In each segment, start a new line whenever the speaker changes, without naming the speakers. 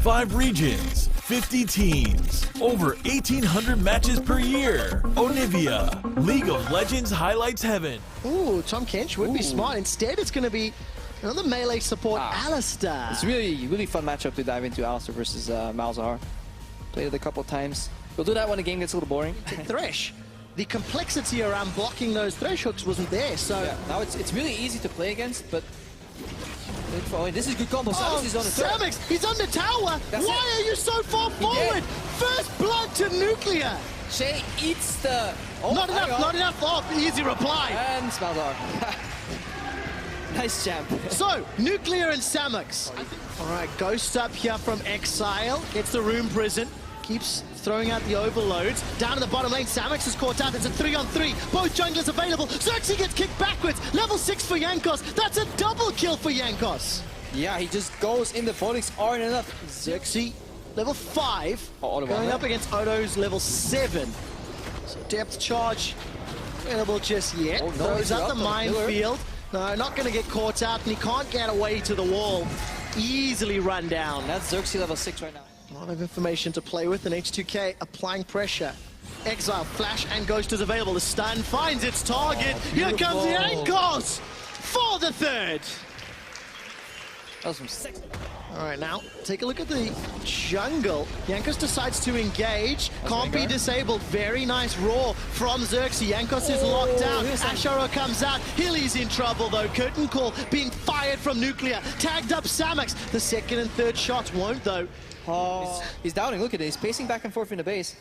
5 regions, 50 teams, over 1,800 matches per year. Onivia, League of Legends highlights heaven.
Ooh, Tom Kench would be smart. Instead, it's going to be another melee support, Alistar.
It's really fun matchup to dive into, Alistar versus Malzahar. Played it a couple of times. We'll do that when the game gets a little boring.
Thresh. The complexity around blocking those Thresh hooks wasn't there, so...
Yeah, now it's really easy to play against, but... This is good combo.
Oh,
Samus is on the turret.
Samus, he's on the tower!
That's
Why are you so far forward? First blood to Nuclear!
Shay eats the... Oh,
not enough. Oh, easy reply.
And Malzahar. Nice champ.
So, Nuclear and Samus. Alright, Ghost up here from Exile. Gets the Room Prison. Keeps throwing out the overloads. Down in the bottom lane, Samus is caught out. It's a 3-on-3. Both junglers available. Xerxes gets kicked backwards. Level 6 for Jankos. That's a double kill for Jankos.
Yeah, he just goes in. The Phoenix aren't enough.
Xerxes, level 5.
Oh,
going up against Odo's level 7. So depth charge available just yet.
Oh, no,
throws out the minefield. No, not going to get caught out, and he can't get away to the wall. Easily run down.
That's Xerxes level 6 right now.
A lot of information to play with, and H2K applying pressure. Exile, Flash, and Ghost is available. The stun finds its target. Here comes Jankos for the third.
That was some sick.
All right, now take a look at the jungle. Jankos decides to engage. Can't be disabled. Very nice roar from Xerxes. Jankos is locked down. Asharo comes out. Hilly's in trouble, though. Curtain call being fired from Nuclear. Tagged up Samus. The second and third shots won't, though.
Oh. He's downing. Look at it. He's pacing back and forth in the base.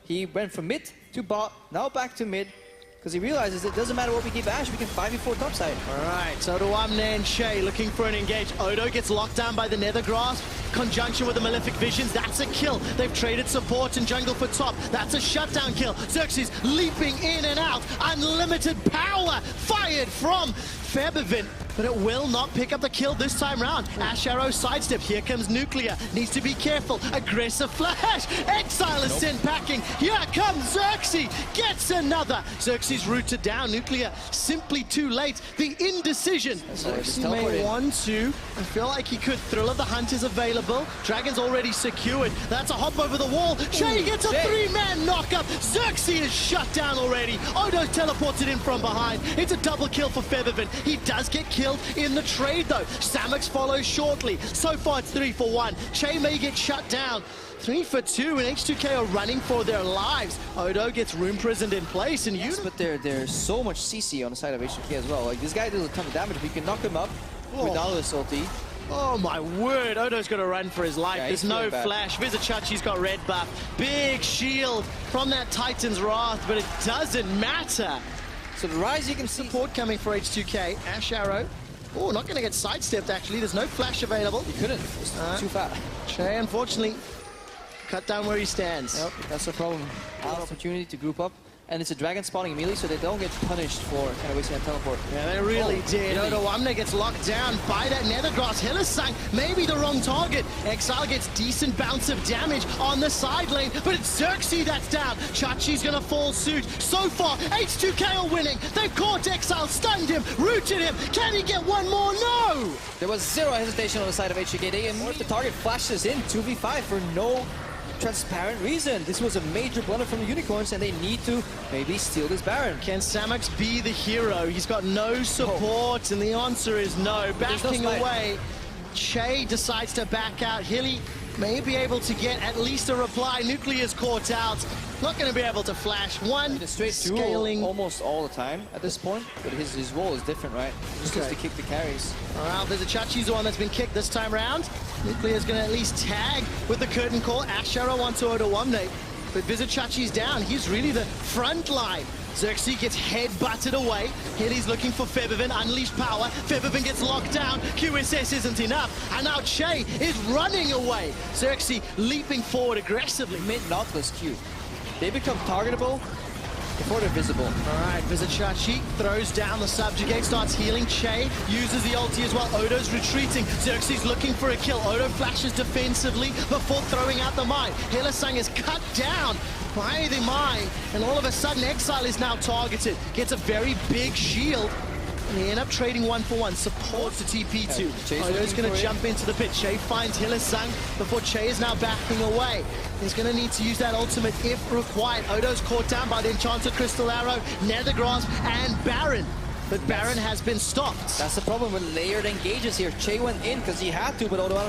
He went from mid to bot, now back to mid, because he realizes it doesn't matter what we give Ash, we can 5v4 topside.
Alright, so to Amne and Shay looking for an engage. Odo gets locked down by the Nether Grasp. Conjunction with the Malefic Visions, that's a kill. They've traded support and jungle for top. That's a shutdown kill. Xerxes leaping in and out. Unlimited power fired from Febiven, but it will not pick up the kill this time round. Ash Arrow sidestep. Here comes Nuclear. Needs to be careful. Aggressive flash. Exile is sent packing. Here comes Xerxes. Gets another. Xerxes rooted down. Nuclear simply too late. The indecision. Xerxes may want to. I feel like he could. Thrill of the Hunt is available. Dragon's already secured. That's a hop over the wall. Shay gets a 3-man knock-up. Xerxes is shut down already. Odo teleported in from behind. It's a double kill for Febiven. He does get killed in the trade, though. Samus follows shortly. So far, it's 3 for 1. Che may get shut down. 3 for 2, and H2K are running for their lives. Odo gets room prisoned in place, and
but there's so much CC on the side of H2K as well. Like, this guy does a ton of damage. We can knock him up without his ulti.
Oh my word, Odo's got to run for his life. There's no flash. Vizichachi's got red buff. Big shield from that Titan's Wrath, but it doesn't matter.
So the Rise, you can see
support coming for H2K. Ash Arrow. Oh, not going to get sidestepped, actually. There's no flash available.
He couldn't. It's too fat.
Che, unfortunately, cut down where he stands.
Yep, that's the problem. Opportunity to group up. And it's a dragon spawning immediately, so they don't get punished for kind of wasting a teleport.
Yeah, they really did.
Really?
Odo Amne gets locked down by that Nethergrass. Hillisang, maybe the wrong target. Exile gets decent bounce of damage on the side lane, but it's Xerxes that's down. Chachi's gonna fall suit. So far, H2K are winning. They've caught Exile, stunned him, rooted him. Can he get one more? No!
There was zero hesitation on the side of H2K. They immediately the target flashes in 2v5 for no transparent reason. This was a major blunder from the Unicorns, and they need to maybe steal this Baron.
Can Samus be the hero? He's got no support, and the answer is no. Backing away, Che decides to back out. Hilly may be able to get at least a reply. Nuclear's caught out. Not going to be able to flash. One
straight scaling almost all the time at this point, but his role is different, right? Just to kick the carries.
All right, there's a Chachi's the one that's been kicked this time round. Nuclear's going to at least tag with the curtain call. Ash Arrow onto Odoamne, but Vizichachi's down. He's really the front line. Xerxes gets head-butted away. Hilly's looking for Febiven, unleashed power. Febiven gets locked down. QSS isn't enough. And now Che is running away. Xerxes leaping forward aggressively.
Mid-Nautilus Q. They become targetable before they're visible.
All right, Vizichachi throws down the subjugate, starts healing. Che uses the ulti as well. Odo's retreating. Xerxes looking for a kill. Odo flashes defensively before throwing out the mine. Hillisang is cut down by the mine, and all of a sudden Exile is now targeted. Gets a very big shield. And they end up trading 1-for-1. Support to TP2. Odo's going to jump into the pit. Che finds Hylissang before Che is now backing away. He's going to need to use that ultimate if required. Odo's caught down by the Enchanted Crystal Arrow, Nether Grasp, and Baron. But Baron has been stopped.
That's the problem with layered engages here. Che went in because he had to, but Odo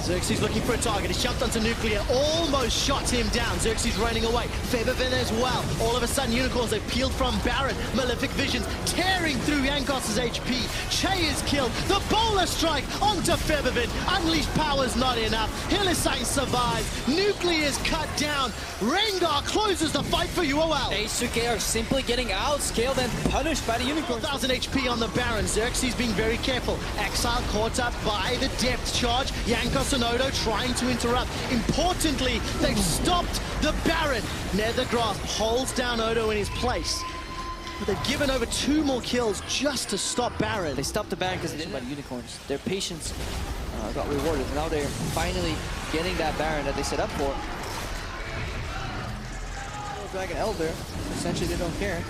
Xerxes looking for a target. He's jumped onto Nuclear, almost shot him down. Xerxes running away. Febervin as well. All of a sudden, Unicorns, they peeled from Baron. Malefic Visions tearing through Yankos' HP. Che is killed. The bowler strike onto Febervin. Unleashed power's not enough. Hylissang survives. Nuclear is cut down. Rengar closes the fight for UOL.
H2K are simply getting outscaled and punished by the Unicorns.
1,000 HP on the Baron. Xerxes being very careful. Exile caught up by the depth charge. Yankos and Odo trying to interrupt. Importantly, they've stopped the Baron. Nether Grasp holds down Odo in his place. But they've given over 2 more kills just to stop Baron.
They stopped the Baron because they didn't want Unicorns. Their patience got rewarded. Now they're finally getting that Baron that they set up for. Dragon Elder, essentially they don't care.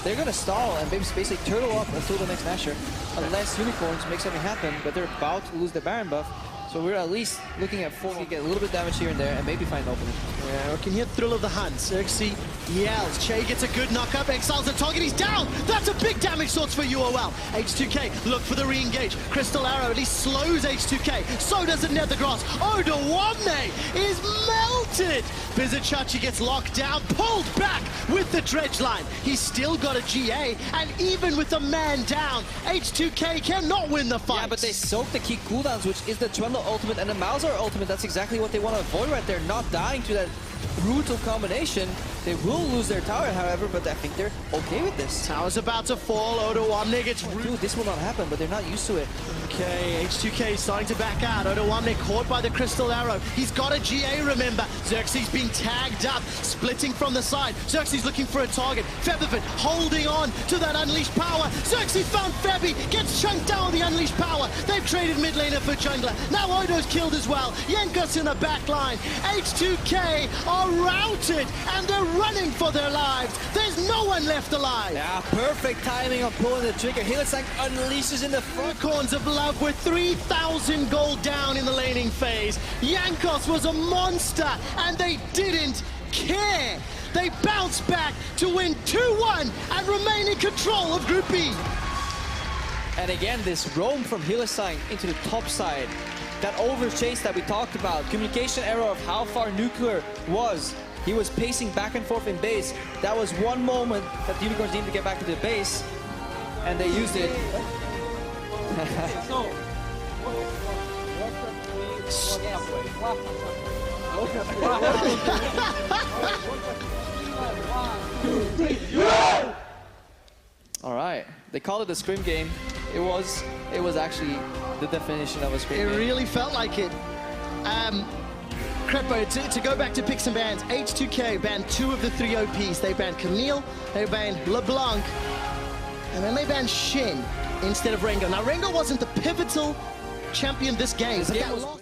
They're going to stall and basically turtle up until the next Nashor, unless Unicorns make something happen, but they're about to lose the Baron buff. So we're at least looking at 4. We get a little bit of damage here and there and maybe find an opening.
Yeah, we can hear Thrill of the Hunt. Xerxes yells. Che gets a good knock-up. Exiles the target. He's down. That's a big damage source for UOL. H2K look for the re-engage. Crystal Arrow at least slows H2K. So does the Nether Grasp. Odoamne is melted. Bizachachi gets locked down, pulled back with the dredge line. He's still got a GA, and even with a man down, H2K cannot win the fight.
Yeah, but they soak the key cooldowns, which is the Trundle ultimate and the Malzahar ultimate. That's exactly what they want to avoid right there, not dying to that brutal combination. They will lose their tower, however, but I think they're okay with this.
Tower's about to fall. Odoamne gets...
Dude, this will not happen, but they're not used to it.
Okay, H2K starting to back out. Odoamne caught by the Crystal Arrow. He's got a GA, remember. Xerxes being tagged up, splitting from the side. Xerxes looking for a target. Febervin holding on to that unleashed power. Xerxes found Febby, gets chunked down with the unleashed power. They've traded mid laner for jungler. Now Odo's killed as well. Yankos in the back line. H2K are routed, and they're running for their lives. There's no one left alive.
Yeah, perfect timing on pulling the trigger. Hylissang unleashes in the front.
Unicorns of Love with 3,000 gold down in the laning phase. Yankos was a monster, and they didn't care. They bounced back to win 2-1 and remain in control of Group B.
And again, this roam from Hylissang into the top side. That overchase that we talked about. Communication error of how far Nuclear was. He was pacing back and forth in base. That was one moment that the Unicorns needed to get back to the base. And they used it. All right, they called it a scrim game. It was actually the definition of a scrim game.
It really felt like it. Crepo, to go back to picks and bans, H2K banned 2 of the 3 OPs. They banned Camille, they banned LeBlanc, and then they banned Shin instead of Rengar. Now, Rengar wasn't the pivotal champion this game. But that